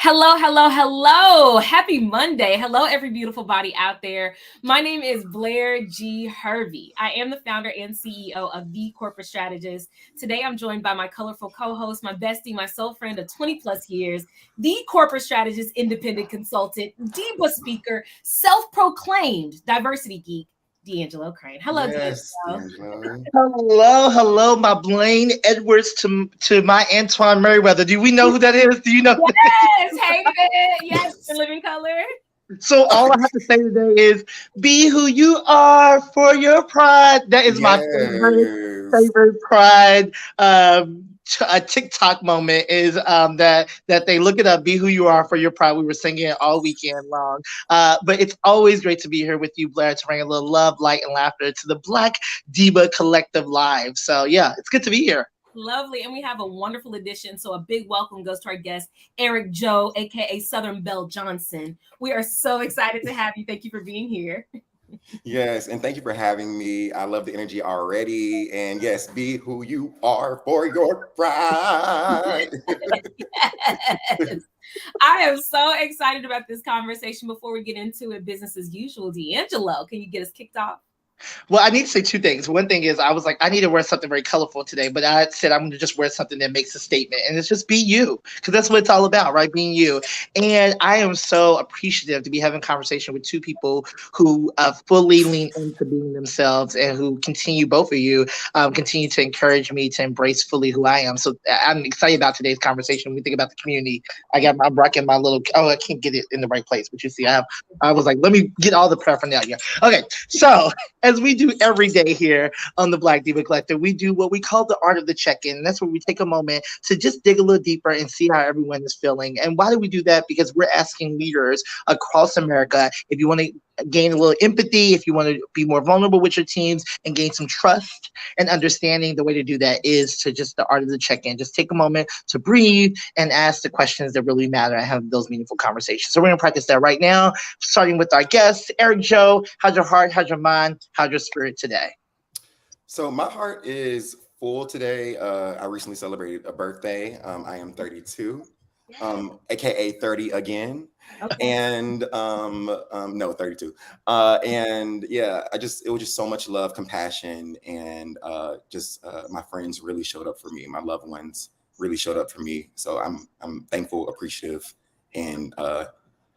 Hello, hello, hello. Happy Monday. Hello, every beautiful body out there. My name is Blair G. Hervey. I am the founder and CEO of The Corporate Strategist. Today, I'm joined by my colorful co-host, my bestie, my soul friend of 20 plus years, the corporate strategist, independent consultant, DEIBA speaker, self-proclaimed diversity geek, D'Angelo Crane. Hello, Yes, D'Angelo. D'Angelo. Hello, my Blaine Edwards to my Antoine Merriweather. Do we know who that is? Do you know? Yes, hated it. Yes, in living color. So all I have to say today is be who you are for your pride. That is my Yes. favorite pride a TikTok moment is that they look it up, be who you are for your pride. We were singing it all weekend long. But it's always great to be here with you, Blair, to bring a little love, light, and laughter to the Black Diva Collective Live. So yeah, it's good to be here. Lovely. And we have a wonderful addition. So a big welcome goes to our guest, Eric Joe, aka Southern Belle Johnson. We are so excited to have you. Thank you for being here. Yes, and thank you for having me. I love the energy already. And yes, be who you are for your pride. Yes. I am so excited about this conversation. Before we get into it, business as usual, D'Angelo, can you get us kicked off? Well, I need to say two things. One thing is I was like, I need to wear something very colorful today, but I said I'm going to just wear something that makes a statement. And it's just be you, because that's what it's all about, right? Being you. And I am so appreciative to be having a conversation with two people who fully lean into being themselves and who continue, both of you, continue to encourage me to embrace fully who I am. So I'm excited about today's conversation. When we think about the community, I'm rocking my little, I can't get it in the right place, but you see, I was like, let me get all the paraphernalia. Okay, so as we do every day here on the Black Diva Collective, we do what we call the art of the check-in. And that's where we take a moment to just dig a little deeper and see how everyone is feeling. And why do we do that? Because we're asking leaders across America, if you want to gain a little empathy, if you want to be more vulnerable with your teams and gain some trust and understanding, the way to do that is to just the art of the check-in. Just take a moment to breathe and ask the questions that really matter and have those meaningful conversations. So we're going to practice that right now, starting with our guest, Eric Joe. How's your heart? How's your mind? How's your spirit today? So my heart is full today. I recently celebrated a birthday. I am 32, aka 30 again. Okay. And no, 32. And yeah, it was just so much love, compassion, and my friends really showed up for me. My loved ones really showed up for me. So I'm thankful, appreciative, and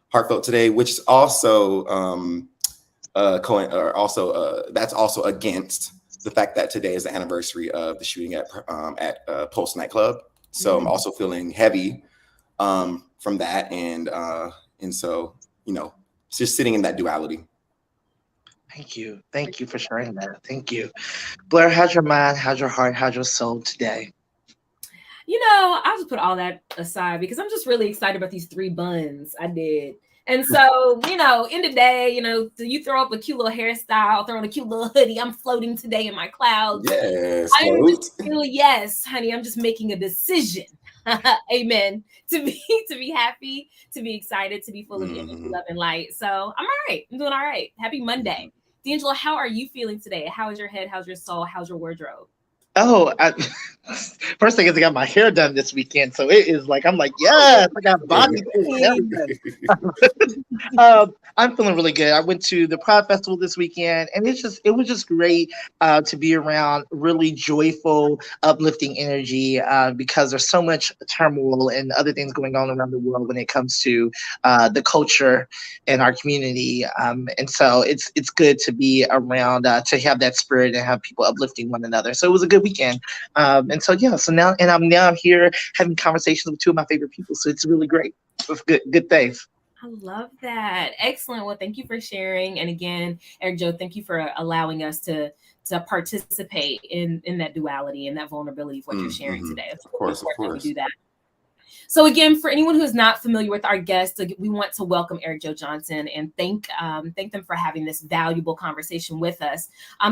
heartfelt today, which is also that's also against the fact that today is the anniversary of the shooting at Pulse nightclub. So I'm also feeling heavy from that, and so it's just sitting in that duality. Thank you for sharing that. Thank you. Blair, how's your mind? How's your heart? How's your soul today? I'll just put all that aside because I'm just really excited about these 3 buns I did. And so, in the day, you throw up a cute little hairstyle, throw on a cute little hoodie. I'm floating today in my clouds. Yes, yes, honey, I'm just making a decision. Amen. To be happy, to be excited, to be full of energy, love, and light. So I'm all right. I'm doing all right. Happy Monday. D'Angelo, how are you feeling today? How is your head? How's your soul? How's your wardrobe? First thing is I got my hair done this weekend, so it is like I'm like, yes, I got body and everything. I'm feeling really good. I went to the Pride Festival this weekend, and it was just great to be around really joyful, uplifting energy because there's so much turmoil and other things going on around the world when it comes to the culture and our community, and so it's good to be around to have that spirit and have people uplifting one another. So it was a good weekend, and so yeah. So now I'm here having conversations with 2 of my favorite people. So it's really great. It's good things. I love that. Excellent. Well, thank you for sharing. And again, Eric Joe, thank you for allowing us to participate in that duality and that vulnerability of what you're sharing today. It's of course. we do that. So again, for anyone who is not familiar with our guests, we want to welcome Eric Joe Johnson and thank them for having this valuable conversation with us.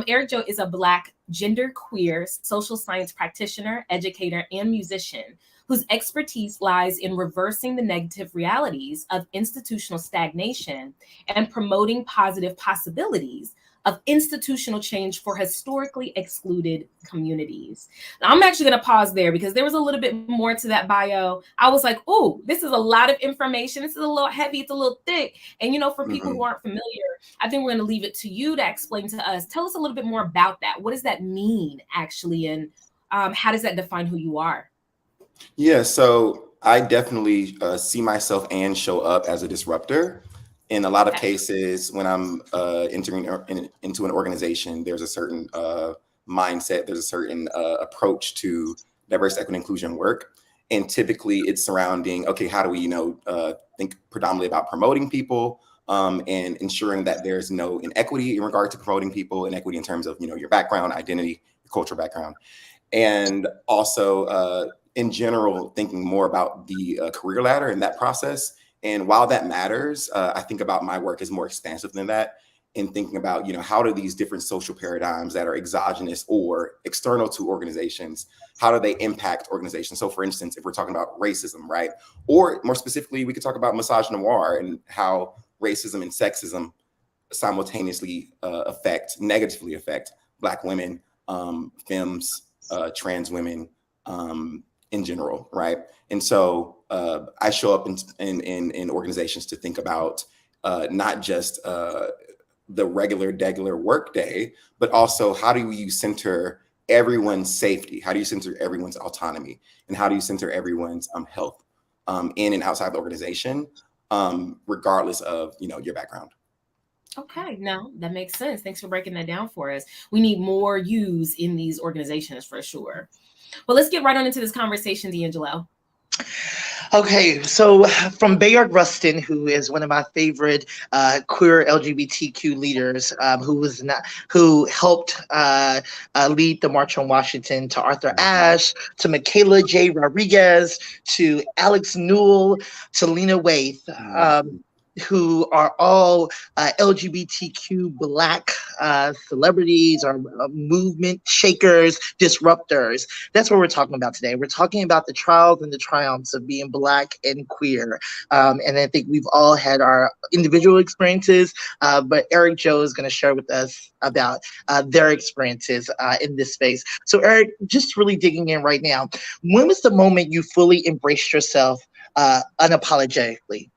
Eric Joe is a Black genderqueer social science practitioner, educator, and musician whose expertise lies in reversing the negative realities of institutional stagnation and promoting positive possibilities of institutional change for historically excluded communities. Now, I'm actually going to pause there because there was a little bit more to that bio. I was like, oh, this is a lot of information. This is a little heavy. It's a little thick. And, for people who aren't familiar, I think we're going to leave it to you to explain to us. Tell us a little bit more about that. What does that mean, actually? And how does that define who you are? Yeah, so I definitely see myself and show up as a disruptor. In a lot of cases, when I'm entering into an organization, there's a certain mindset, there's a certain approach to diversity, equity, and inclusion work. And typically it's surrounding, okay, how do we, think predominantly about promoting people and ensuring that there's no inequity in regard to promoting people, inequity in terms of, your background, identity, your cultural background. And also, in general, thinking more about the career ladder and that process. And while that matters, I think about my work as more expansive than that, in thinking about, how do these different social paradigms that are exogenous or external to organizations, how do they impact organizations? So for instance, if we're talking about racism, right? Or more specifically, we could talk about misogynoir and how racism and sexism simultaneously negatively affect Black women, femmes, trans women, in general, right? And so I show up in organizations to think about not just the regular work day, but also how do you center everyone's safety? How do you center everyone's autonomy? And how do you center everyone's health in and outside the organization, regardless of your background? Okay, no, that makes sense. Thanks for breaking that down for us. We need more yous in these organizations for sure. Well, let's get right on into this conversation, D'Angelo. Okay, so from Bayard Rustin, who is one of my favorite queer LGBTQ leaders, who helped lead the March on Washington, to Arthur Ashe, to Michaela J. Rodriguez, to Alex Newell, to Lena Waithe, who are all LGBTQ Black celebrities or movement shakers, disruptors. That's what we're talking about today. We're talking about the trials and the triumphs of being Black and queer. And I think we've all had our individual experiences, but Eric Joe is going to share with us about their experiences in this space. So Eric, just really digging in right now, when was the moment you fully embraced yourself unapologetically?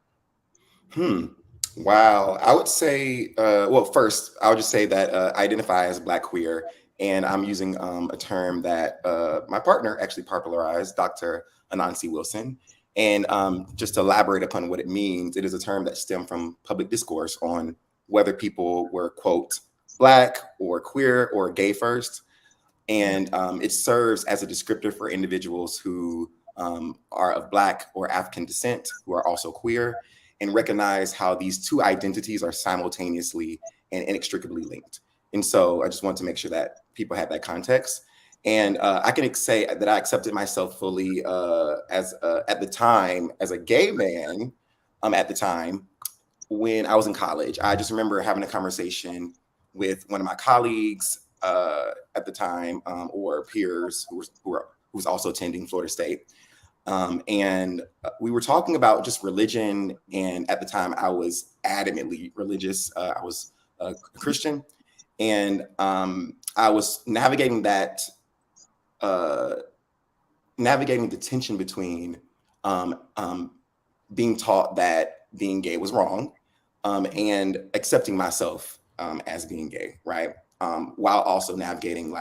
Wow. I would say, well, first, I would just say that I identify as Black queer, and I'm using a term that my partner actually popularized, Dr. Anansi Wilson. And just to elaborate upon what it means, it is a term that stemmed from public discourse on whether people were, quote, Black or queer or gay first. And it serves as a descriptor for individuals who are of Black or African descent, who are also queer, and recognize how these two identities are simultaneously and inextricably linked. And so I just want to make sure that people have that context. And I can say that I accepted myself fully at the time as a gay man at the time when I was in college. I just remember having a conversation with one of my colleagues at the time, or peers who was also attending Florida State. And we were talking about just religion. And at the time I was adamantly religious. I was a Christian, and I was navigating the tension between being taught that being gay was wrong, and accepting myself as being gay, right? While also navigating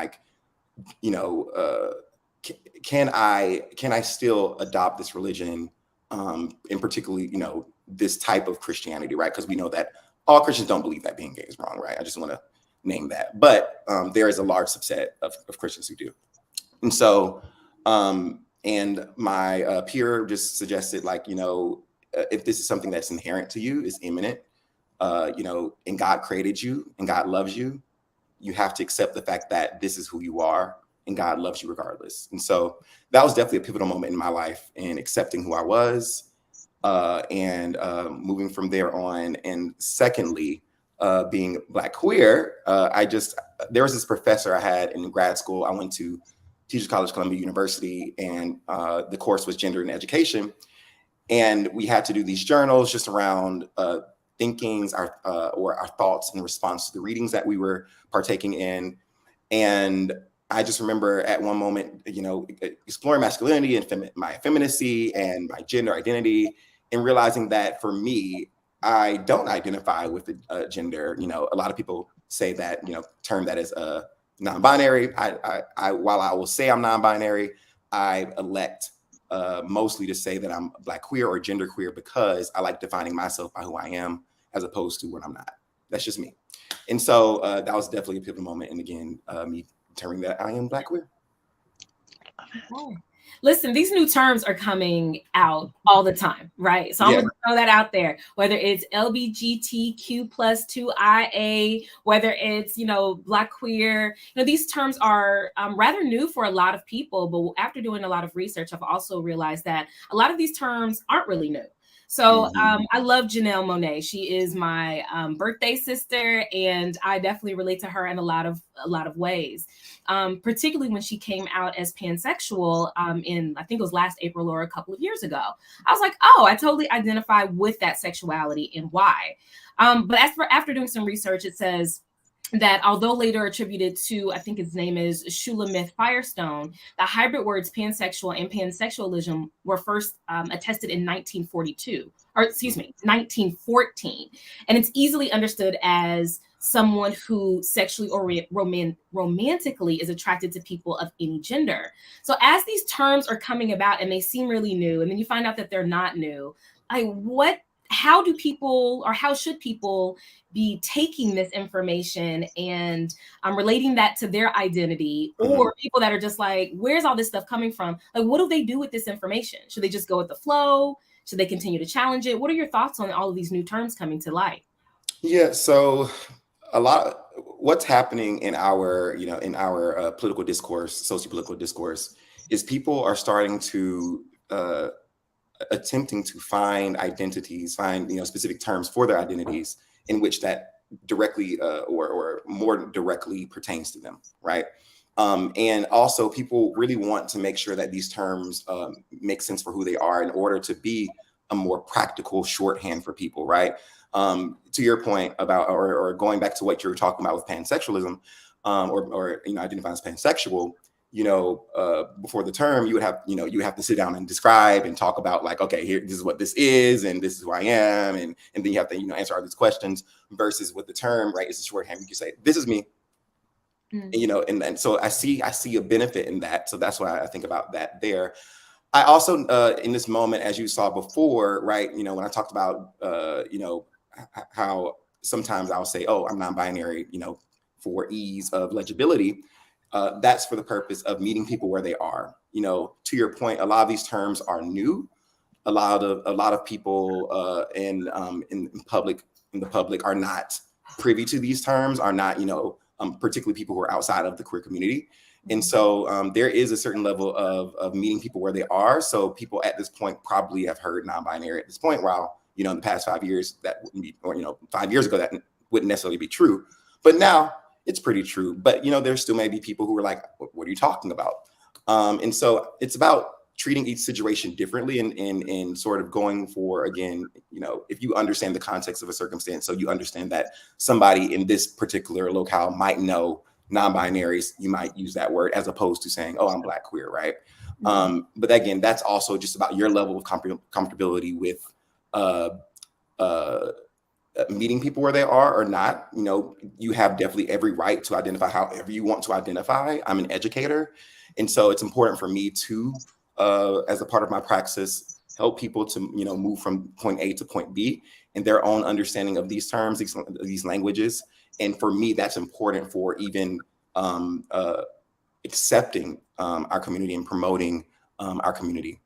can I still adopt this religion, in particularly, this type of Christianity, right? Because we know that all Christians don't believe that being gay is wrong, right? I just want to name that. But there is a large subset of Christians who do. And so, and my peer just suggested, if this is something that's inherent to you, is imminent, and God created you and God loves you, you have to accept the fact that this is who you are, and God loves you regardless. And so that was definitely a pivotal moment in my life in accepting who I was, and moving from there on. And secondly, being Black queer, there was this professor I had in grad school. I went to Teachers College, Columbia University, and the course was gender and education. And we had to do these journals just around thinkings, or our thoughts in response to the readings that we were partaking in. And I just remember at one moment, exploring masculinity and my femininity and my gender identity, and realizing that for me, I don't identify with a gender. A lot of people say that, term that as non-binary. While I will say I'm non-binary, I elect mostly to say that I'm Black queer or gender queer, because I like defining myself by who I am as opposed to what I'm not. That's just me. And so that was definitely a pivotal moment. And again, me determining that I am Black queer. Okay. Listen, these new terms are coming out all the time, right? So I'm going to throw that out there, whether it's LGBTQ plus 2IA, whether it's, Black queer, these terms are rather new for a lot of people. But after doing a lot of research, I've also realized that a lot of these terms aren't really new. So I love Janelle Monáe. She is my birthday sister, and I definitely relate to her in a lot of ways. Particularly when she came out as pansexual in, I think it was last April or a couple of years ago. I was like, oh, I totally identify with that sexuality and why. But after doing some research, it says that although later attributed to, I think his name is Shulamith Firestone, the hybrid words pansexual and pansexualism were first attested in 1914. And it's easily understood as someone who sexually or romantically is attracted to people of any gender. So as these terms are coming about and they seem really new, and then you find out that they're not new, how should people be taking this information and relating that to their identity, or people that are just like, where's all this stuff coming from? Like, what do they do with this information? Should they just go with the flow? Should they continue to challenge it? What are your thoughts on all of these new terms coming to light? Yeah, so what's happening in our political discourse, socio-political discourse, is people are starting to attempting to find identities, find specific terms for their identities in which that directly or more directly pertains to them, right? And also people really want to make sure that these terms make sense for who they are in order to be a more practical shorthand for people, right? To your point about, or going back to what you were talking about with pansexualism, or identifying as pansexual, before the term, you would have to sit down and describe and talk about, like, okay, here, this is what this is, and this is who I am, and then you have to answer all these questions. Versus with the term, right, it's a shorthand. You can say, this is me, and so I see a benefit in that. So that's why I think about that there. I also in this moment, as you saw before, right, when I talked about how sometimes I'll say, oh, I'm non-binary, for ease of legibility. That's for the purpose of meeting people where they are. To your point, a lot of these terms are new. A lot of people in the public are not privy to these terms, are not, particularly people who are outside of the queer community. And so there is a certain level of meeting people where they are. So people at this point probably have heard non-binary at this point, while, in the past 5 years, that wouldn't be, or, 5 years ago, that wouldn't necessarily be true. But now it's pretty true. But, there still may be people who are like, what are you talking about? And so it's about treating each situation differently and sort of going for, again, if you understand the context of a circumstance, so you understand that somebody in this particular locale might know non-binaries, you might use that word as opposed to saying, oh, I'm Black queer, right? But again, that's also just about your level of comfortability with meeting people where they are or not. You have definitely every right to identify however you want to identify. I'm an educator. And so it's important for me to, as a part of my praxis, help people to, move from point A to point B in their own understanding of these terms, these languages. And for me, that's important for even accepting our community and promoting our community.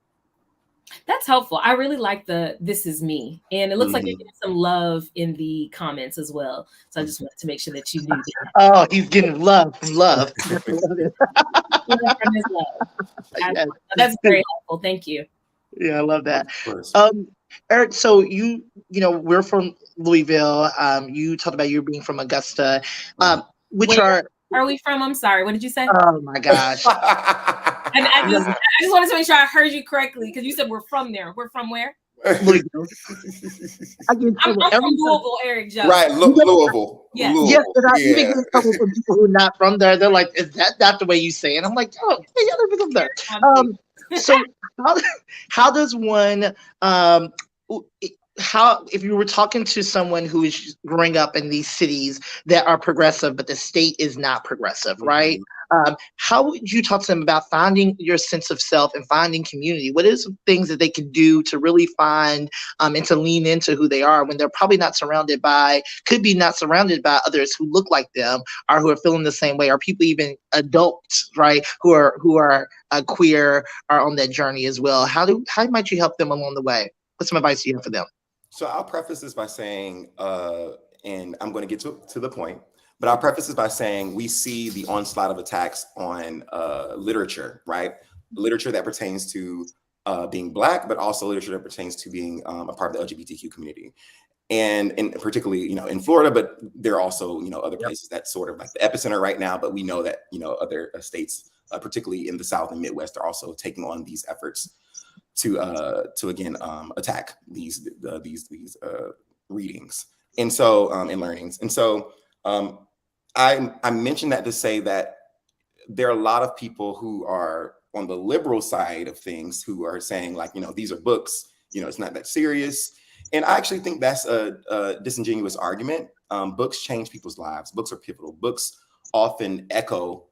That's helpful. I really like this is me. And it looks like you're getting some love in the comments as well. So I just wanted to make sure that you knew that. Oh, he's getting love from love. Yes. That's very helpful. Thank you. Yeah, I love that. Eric, so we're from Louisville. You talked about you being from Augusta. Where are we from? I'm sorry. What did you say? Oh my gosh. And I just wanted to make sure I heard you correctly, because you said we're from there. We're from where? Louisville. I get in I'm trouble from every time. Louisville, Eric Joe. Right, Louisville. Yes. Louisville. Yes, and I even Yeah. get in trouble from people who are not from there. They're like, "Is that not the way you say it?" I'm like, "Oh, yeah, I live from there." So how does one how if you were talking to someone who is growing up in these cities that are progressive, but the state is not progressive, right? How would you talk to them about finding your sense of self and finding community? What is some things that they can do to really find and to lean into who they are when they're probably not surrounded by, could be not surrounded by others who look like them or who are feeling the same way, or people even adults, right, who are queer are on that journey as well. How might you help them along the way? What's some advice you have for them? So I'll preface this by saying, and I'm going to get to the point, but I'll preface this by saying we see the onslaught of attacks on literature, right? Literature that pertains to being Black, but also literature that pertains to being a part of the LGBTQ community. And particularly, in Florida, but there are also, other places that's sort of like the epicenter right now. But we know that, other states, particularly in the South and Midwest, are also taking on these efforts to again attack these readings and so and learnings. And so I mentioned that to say that there are a lot of people who are on the liberal side of things who are saying like, these are books, it's not that serious. And I actually think that's a disingenuous argument. Books change people's lives. Books are pivotal. Books often echo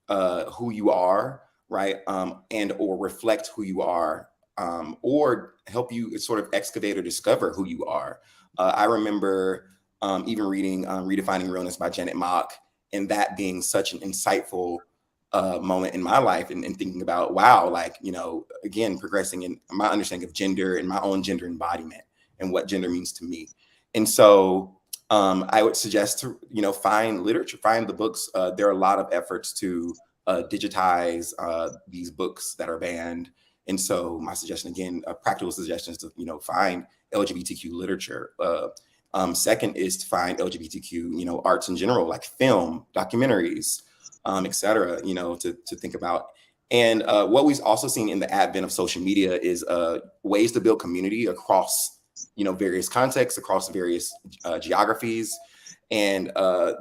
who you are, right? And or reflect who you are, or help you sort of excavate or discover who you are. I remember even reading Redefining Realness by Janet Mock, and that being such an insightful moment in my life, and thinking about, wow, like, again, progressing in my understanding of gender and my own gender embodiment and what gender means to me. And so I would suggest to, find literature, find the books. There are a lot of efforts to digitize these books that are banned. And so my suggestion, again, a practical suggestion is to, find LGBTQ literature. Second is to find LGBTQ, arts in general, like film, documentaries, et cetera, to think about. And what we've also seen in the advent of social media is ways to build community across, various contexts, across various geographies. And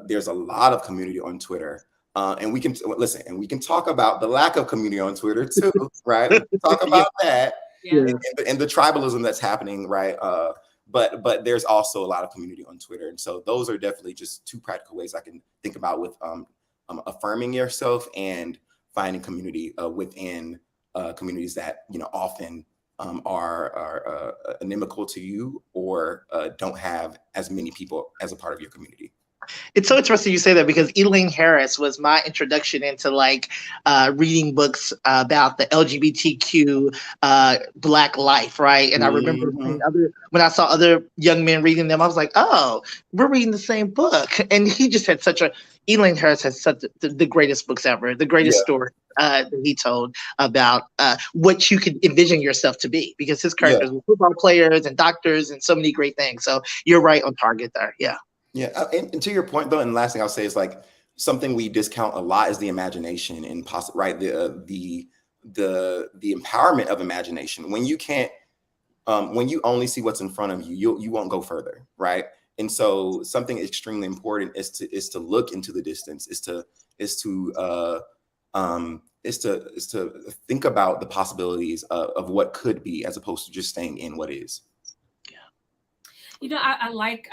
there's a lot of community on Twitter. And we can listen, and we can talk about the lack of community on Twitter too, right? We can talk about that and the tribalism that's happening, right? But there's also a lot of community on Twitter. And so those are definitely just two practical ways I can think about with affirming yourself and finding community within communities that, often are inimical to you or don't have as many people as a part of your community. It's so interesting you say that because Elaine Harris was my introduction into reading books about the LGBTQ Black life, right? And I remember when I saw other young men reading them, I was like, oh, we're reading the same book. And he just had Elaine Harris has such the greatest books ever, the greatest story that he told about what you could envision yourself to be, because his characters were football players and doctors and so many great things. So you're right on target there. Yeah. Yeah, and to your point though, and the last thing I'll say is like something we discount a lot is the imagination and right the empowerment of imagination. When you can't, when you only see what's in front of you, you won't go further, right? And so something extremely important is to look into the distance, is to think about the possibilities of what could be, as opposed to just staying in what is. I like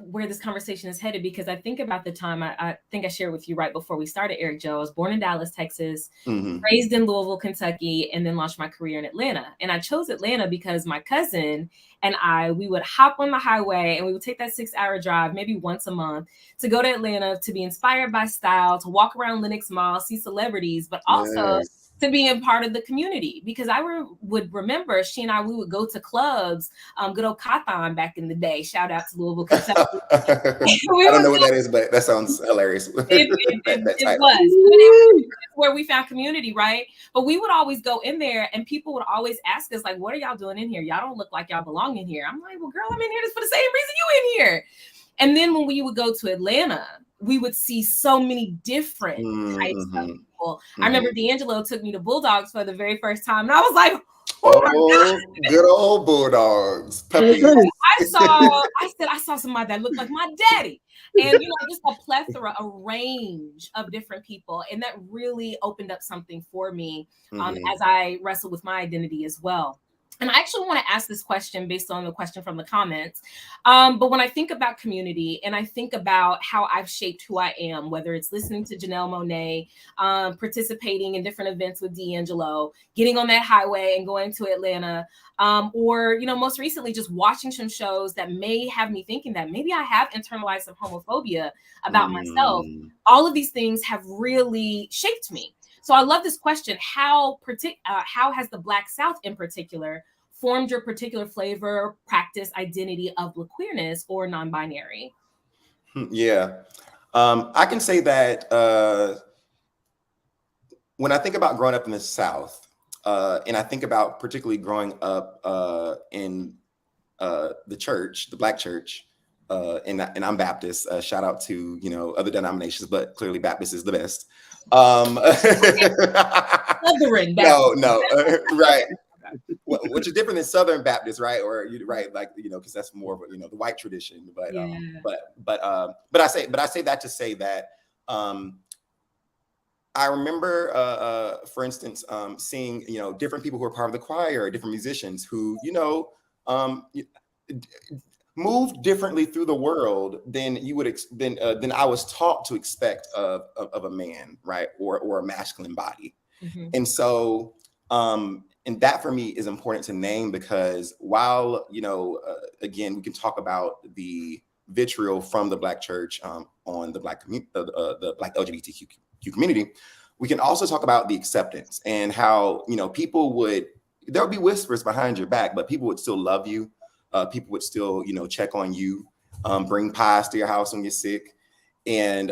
where this conversation is headed, because I think about the time I think I shared with you right before we started, Eric Joe. I was born in Dallas, Texas, raised in Louisville, Kentucky, and then launched my career in Atlanta. And I chose Atlanta because my cousin and we would hop on the highway and we would take that 6-hour drive maybe once a month to go to Atlanta, to be inspired by style, to walk around Lenox Mall, see celebrities, but also to being part of the community. Because I would remember she and we would go to clubs, good old Cawthon back in the day. Shout out to Louisville, Kentucky. I don't know what that is, but that sounds hilarious. It was where we found community, right? But we would always go in there and people would always ask us, like, what are y'all doing in here? Y'all don't look like y'all belong in here. I'm like, well, girl, I'm in here just for the same reason you in here. And then when we would go to Atlanta, we would see so many different types of people. I remember D'Angelo took me to Bulldogs for the very first time, and I was like, Oh, good old bulldogs, puppies. I saw somebody that looked like my daddy. And just a plethora, a range of different people. And that really opened up something for me as I wrestled with my identity as well. And I actually want to ask this question based on the question from the comments. But when I think about community and I think about how I've shaped who I am, whether it's listening to Janelle Monáe, participating in different events with D'Angelo, getting on that highway and going to Atlanta, or, most recently just watching some shows that may have me thinking that maybe I have internalized some homophobia about myself. All of these things have really shaped me. So I love this question. How has the Black South in particular formed your particular flavor, practice, identity of queerness or non-binary? Yeah. I can say that when I think about growing up in the South, and I think about particularly growing up in the church, the Black church, and I'm Baptist. Shout out to other denominations, but clearly Baptist is the best. No, right. Which is different than Southern Baptist, right? Or right, like because that's more of the white tradition. But but I say that to say that I remember, for instance, seeing different people who are part of the choir, different musicians who moved differently through the world than you would than I was taught to expect of a man, right, or a masculine body. And so and that for me is important to name, because while again, we can talk about the vitriol from the Black church on the Black the Black LGBTQ community, we can also talk about the acceptance and how people there would be whispers behind your back, but people would still love you. People would still check on you, bring pies to your house when you're sick, and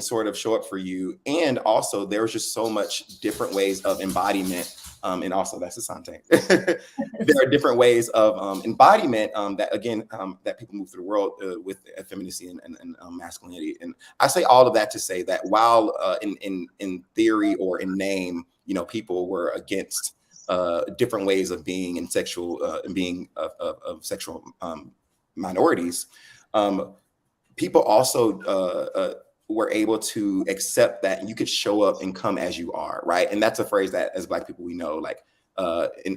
sort of show up for you. And also there was just so much different ways of embodiment. And also that's Asante. There are different ways of embodiment that again that people move through the world with effeminacy and masculinity. And I say all of that to say that while in theory or in name, people were against different ways of being and sexual and being of sexual minorities, people also were able to accept that you could show up and come as you are, right? And that's a phrase that as Black people we know, like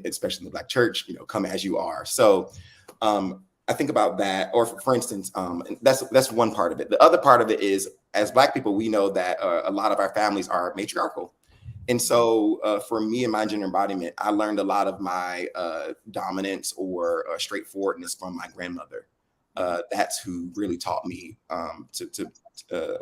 especially in the Black church, come as you are. So I think about that, or for instance, that's one part of it. The other part of it is, as Black people, we know that a lot of our families are matriarchal. And so for me and my gender embodiment, I learned a lot of my dominance or straightforwardness from my grandmother. That's who really taught me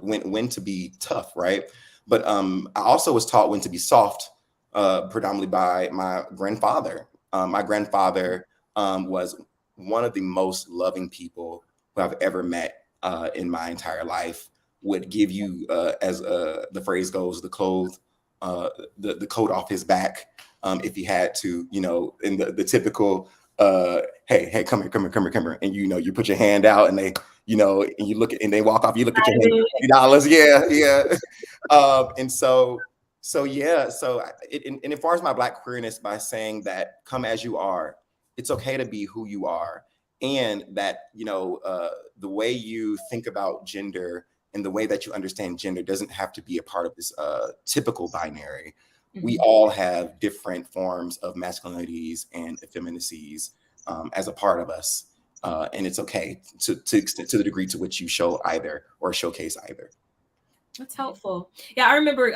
when to be tough, right? But I also was taught when to be soft, predominantly by my grandfather. My grandfather was one of the most loving people who I've ever met in my entire life. Would give you, as the phrase goes, the coat off his back if he had to, in the typical hey, come here. And you put your hand out and they, and you look at, and they walk off, you look at your hand, $50. Yeah. And so and as far as my Black queerness, by saying that come as you are, it's okay to be who you are. And that, the way you think about gender and the way that you understand gender doesn't have to be a part of this typical binary. We all have different forms of masculinities and effeminacies as a part of us. And it's okay to the degree to which you show either or showcase either. That's helpful. Yeah, I remember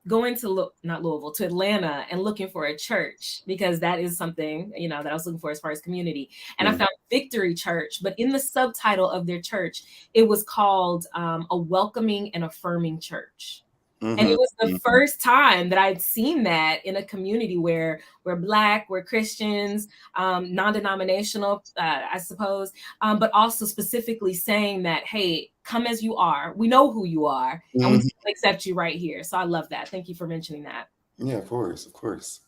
going to not Louisville, to Atlanta and looking for a church, because that is something, that I was looking for as far as community. And I found Victory Church, but in the subtitle of their church, it was called a welcoming and affirming church. And it was the first time that I'd seen that in a community where we're Black, we're Christians, non-denominational, I suppose, but also specifically saying that, hey, come as you are. We know who you are, and we accept you right here. So I love that. Thank you for mentioning that. Yeah, of course.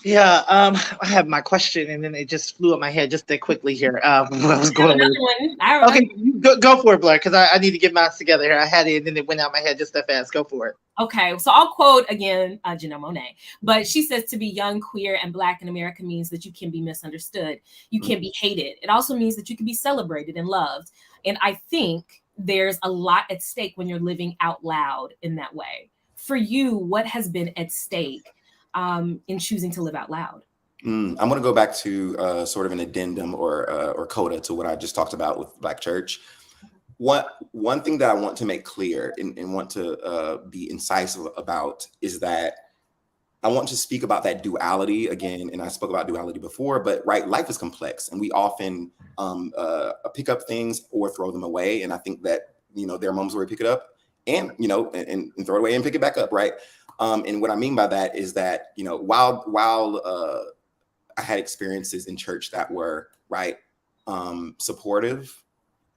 Yeah, I have my question, and then it just flew up my head just that quickly here. What I was I have going with. another one. Okay, you go for it, Blair, because I need to get mine together here. I had it, and then it went out my head just that fast. Go for it. Okay, so I'll quote again Janelle Monáe, but she says to be young, queer, and Black in America means that you can be misunderstood, you can be hated. It also means that you can be celebrated and loved. And I think there's a lot at stake when you're living out loud in that way. For you, what has been at stake in choosing to live out loud? I'm going to go back to sort of an addendum or coda to what I just talked about with Black Church. One thing that I want to make clear and want to be incisive about is that I want to speak about that duality again. And I spoke about duality before, but right, life is complex and we often pick up things or throw them away. And I think that, there are moments where we pick it up and, and throw it away and pick it back up, right? And what I mean by that is that, while I had experiences in church that were supportive,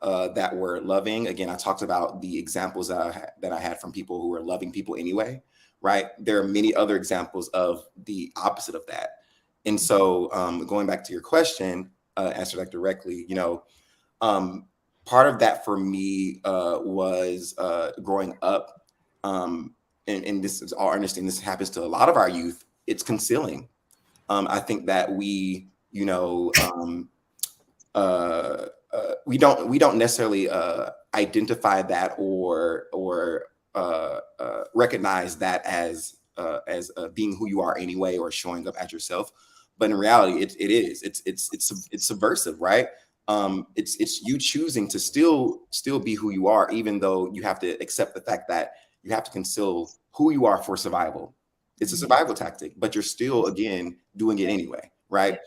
that were loving. Again, I talked about the examples that I had from people who were loving people anyway, right? There are many other examples of the opposite of that. And so going back to your question, answer that directly, part of that for me was growing up, and this is all understanding, this happens to a lot of our youth, it's concealing. I think that we don't necessarily identify that or recognize that as being who you are anyway, or showing up as yourself. But in reality, it's subversive, right? It's you choosing to still be who you are, even though you have to accept the fact that you have to conceal who you are for survival. It's a survival tactic, but you're still, again, doing it anyway, right?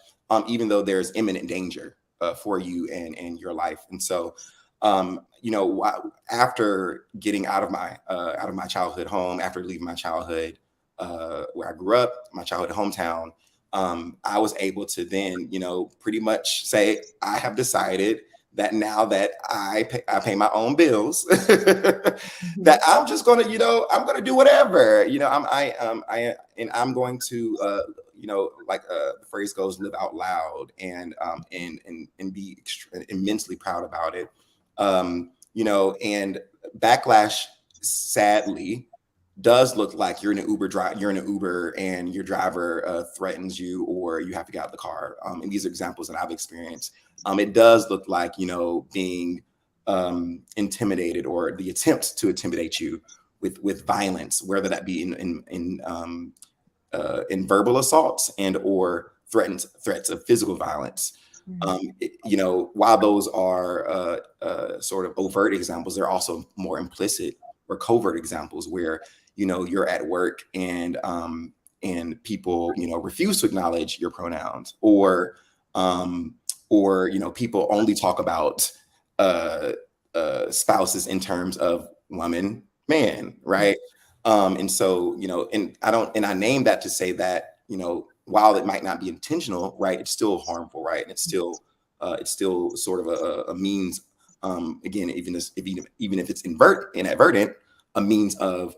Even though there's imminent danger for you and your life. And so, after getting out of my childhood home, after leaving my childhood where I grew up, my childhood hometown, I was able to then, pretty much say, I have decided that now that I pay my own bills, that I'm just gonna, I'm gonna do whatever, I'm going to, like the phrase goes, live out loud and be immensely proud about it. And backlash, sadly, does look like you're in an Uber and your driver threatens you, or you have to get out of the car. And these are examples that I've experienced. It does look like, being intimidated, or the attempt to intimidate you with violence, whether that be in verbal assaults and or threats of physical violence. While those are sort of overt examples, they're also more implicit or covert examples where, you're at work and people, refuse to acknowledge your pronouns, or people only talk about spouses in terms of woman, man, right? And so, and I name that to say that, while it might not be intentional, right, it's still harmful, right? And it's still sort of a means, again, even if it's inadvertent, a means of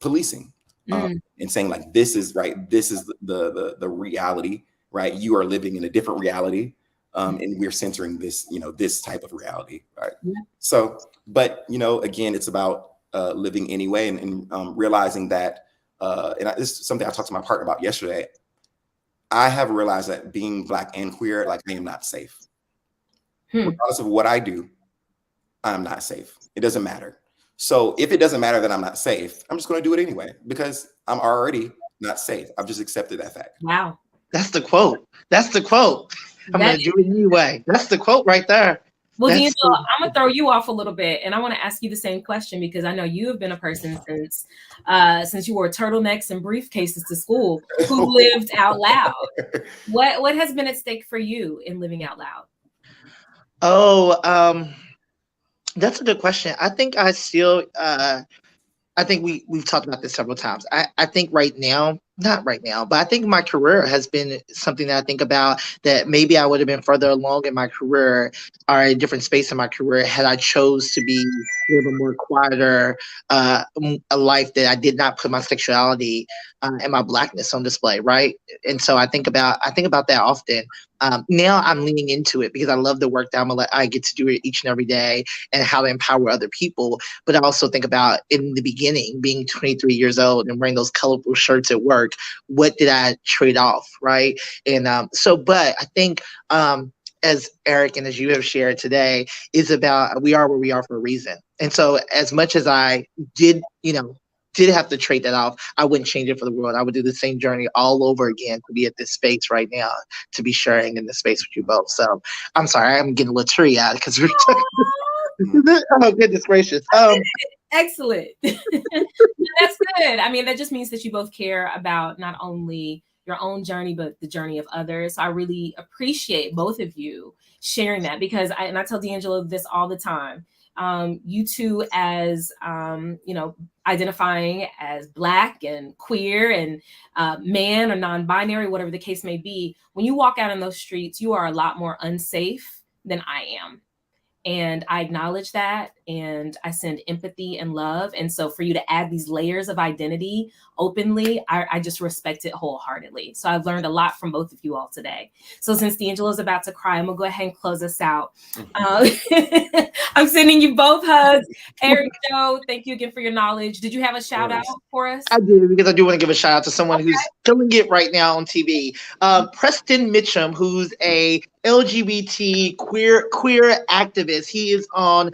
policing, and saying like, this is right, this is the reality, right? You are living in a different reality, and we're censoring this, this type of reality, right? Yeah. So, but again, it's about living anyway, and realizing that, this is something I talked to my partner about yesterday. I have realized that being Black and queer, like, I am not safe. Regardless of what I do, I'm not safe. It doesn't matter. So if it doesn't matter that I'm not safe, I'm just going to do it anyway, because I'm already not safe. I've just accepted that fact. Wow. That's the quote. I'm going to do it anyway. That's the quote right there. Well, D'Angelo, I'm going to throw you off a little bit, and I want to ask you the same question, because I know you have been a person since you wore turtlenecks and briefcases to school who lived out loud. What has been at stake for you in living out loud? Oh, that's a good question. I think I still, I think we've talked about this several times. I think right now, not right now, but I think my career has been something that I think about, that maybe I would have been further along in my career or a different space in my career had I chose to be live a more quieter a life that I did not put my sexuality and my blackness on display, right? And so I think about that often. Now I'm leaning into it because I love the work that I get to do it each and every day and how to empower other people. But I also think about in the beginning, being 23 years old and wearing those colorful shirts at work, what did I trade off, right? And but I think as Eric and as you have shared today, is about we are where we are for a reason. And so as much as I did, did have to trade that off, I wouldn't change it for the world. I would do the same journey all over again to be at this space right now, to be sharing in this space with you both. So I'm sorry, I'm getting a little teary eyed because we're oh goodness gracious. Excellent. That's good. I mean, that just means that you both care about not only your own journey, but the journey of others. So I really appreciate both of you sharing that, because I tell D'Angelo this all the time. You two as, identifying as Black and queer and man or non-binary, whatever the case may be, when you walk out in those streets, you are a lot more unsafe than I am. And I acknowledge that, and I send empathy and love. And so for you to add these layers of identity openly, I just respect it wholeheartedly. So I've learned a lot from both of you all today. So since D'Angelo's about to cry, I'm gonna go ahead and close us out. I'm sending you both hugs. Eric, Joe, thank you again for your knowledge. Did you have a shout out for us? I do, because I do want to give a shout out to someone who's killing it right now on TV. Preston Mitchum, who's a LGBT queer activist. He is on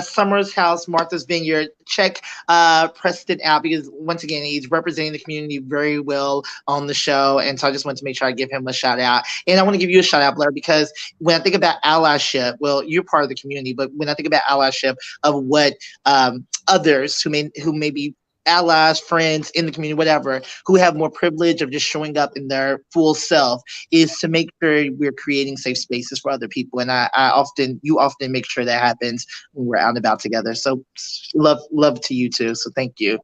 Summer's House, Martha's Vineyard. Check Preston out, because once again, he's representing the community very well on the show. And so I just wanted to make sure I give him a shout out. And I want to give you a shout out, Blair, because when I think about allyship, well, you're part of the community, but when I think about allyship of what others who may be allies, friends in the community, whatever, who have more privilege of just showing up in their full self, is to make sure we're creating safe spaces for other people. And you often make sure that happens when we're out and about together. So love to you too. So thank you.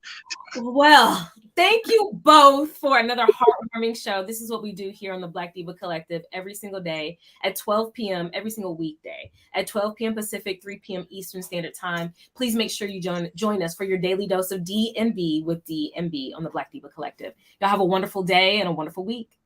Well, thank you both for another heartwarming show. This is what we do here on the Black Diva Collective every single day at 12 p.m. every single weekday at 12 p.m. Pacific, 3 p.m. Eastern Standard Time. Please make sure you join us for your daily dose of D&B with D&B on the Black Diva Collective. Y'all have a wonderful day and a wonderful week.